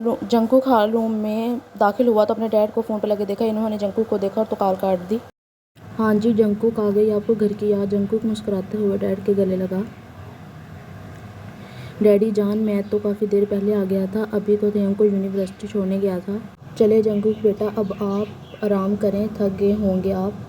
Jungkook hall room में दाखिल हुआ तो अपने डैड को फ़ोन पर लगे देखा। इन्होंने जंकुक को देखा और तो कॉल काट दी। हाँ जी, जंकुक आ गई आपको घर की याद। जंकुक मुस्कुराते हुए डैड के गले लगा। डैडी जान, मैं तो काफ़ी देर पहले आ गया था, अभी तो तेयंग को यूनिवर्सिटी छोड़ने गया था। चले जंकुक बेटा, अब आप आराम करें, थक गए होंगे आप।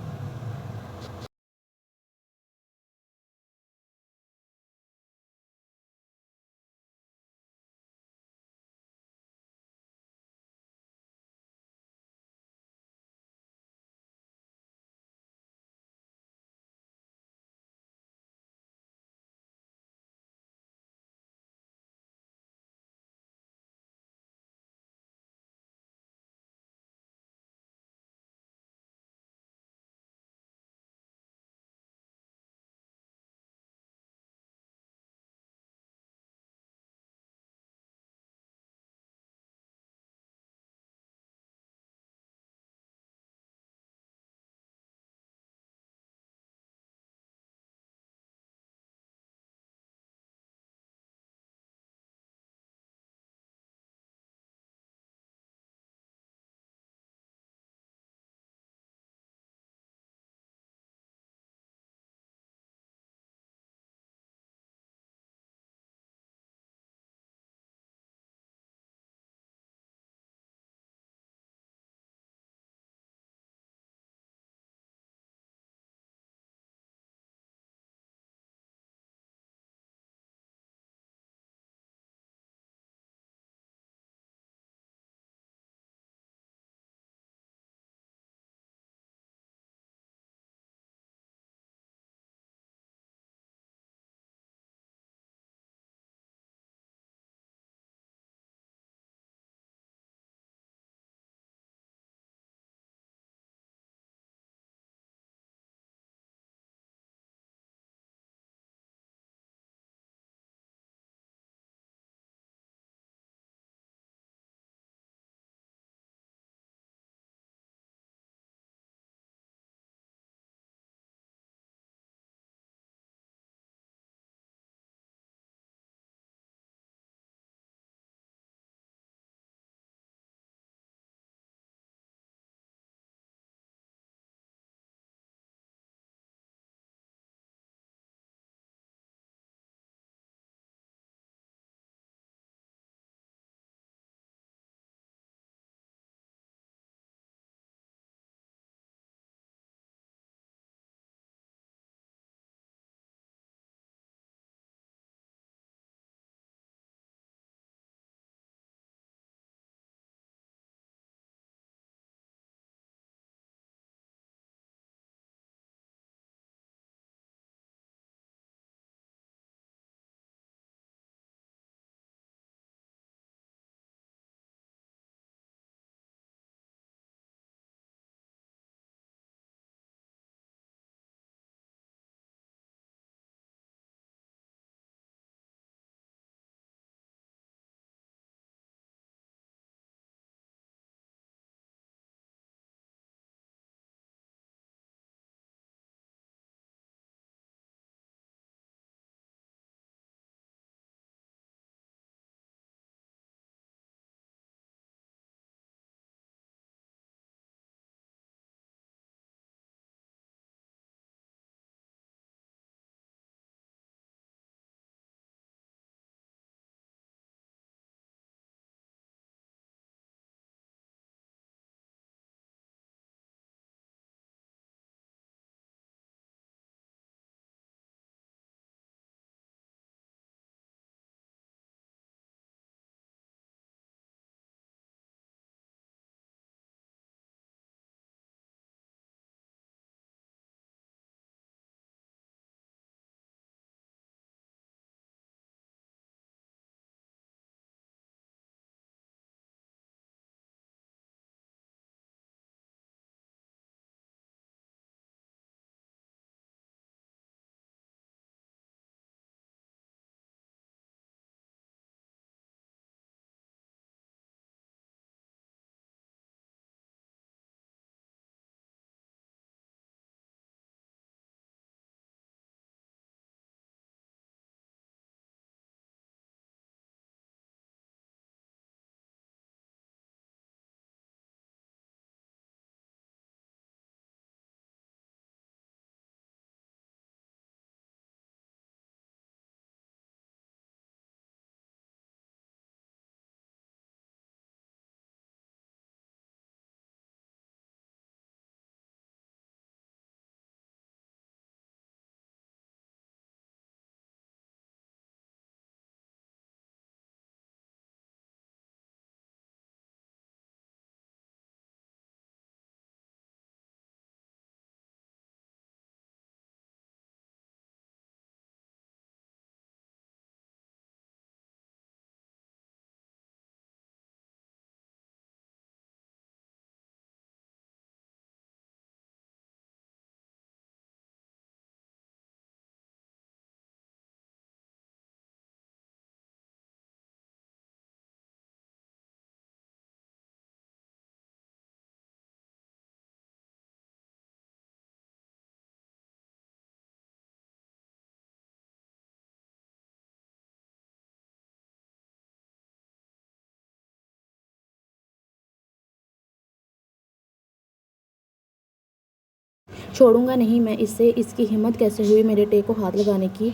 छोड़ूंगा नहीं मैं इसे, इसकी हिम्मत कैसे हुई मेरे टे को हाथ लगाने की।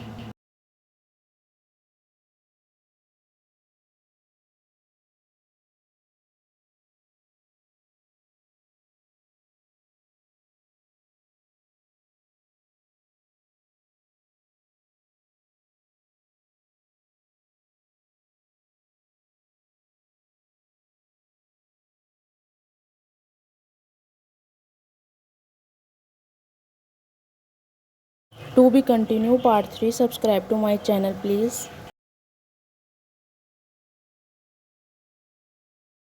To be continue part 3, subscribe to my channel please.